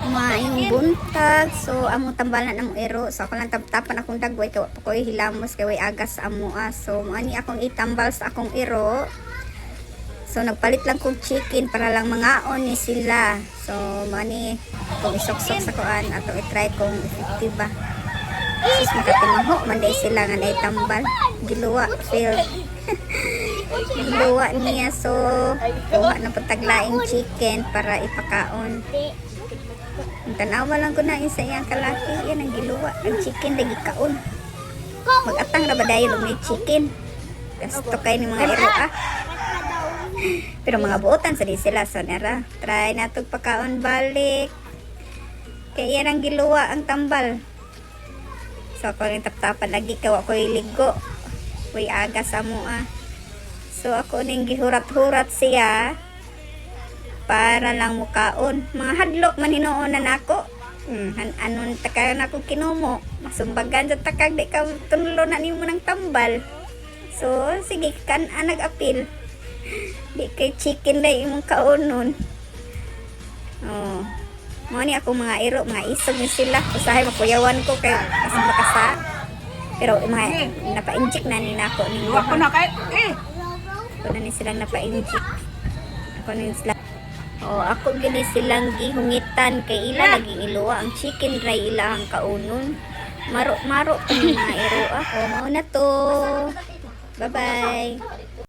Maayong buntag. So amo tambalan amo ero. So ako lang tapan akong dagway kay wa ko hilamos kay way agas amo so ani akong itambal sa akong ero. So nagpalit lang kong chicken para lang mangaon ni sila. So mani kung isok-sok sa kuan ato i-try kung effective ba. Sus makatimaho man day sila nga naitambal. Giluwa failed. Giluwa niya so kuha na pataglaing chicken para ipakaon. Tanawa lang ko na isa iyang kalaki. Yan ang giluwa. Ang chicken lagi kaon. Mag-atang na ba dahil may chicken? Gasto kayo ni mga iro Pero mga buotan sa di sila. So nara, try na itong pakaon balik. Kaya yan ang giluwa ang tambal. So ako rin taptapan lagi kawa ko iligo. Uy aga sa mua. So ako rin gihurat-hurat siya. Para lang mukaon. Mga hadlok maninoonan ako. Anon takag na ako kinumo. Masumbagan sa takag di ka tunlo na nimo ng tambal. So sige kan nag-apil. Di kay chicken na imong kaonon. Oh. Mo ni ako mga iro, mga isog ni sila. Usahay makuyawan ko kay kasi makasa. Pero mga napa-inject na ni nako ni. Ako na kay Ako na ni silang napa-inject. Ako na sila. Oh, ako gini silang gihungitan kay ila lagi iluwa ang chicken dry ila ang kaunon. Maro-maro mga iro ako. Mao na to. Bye-bye.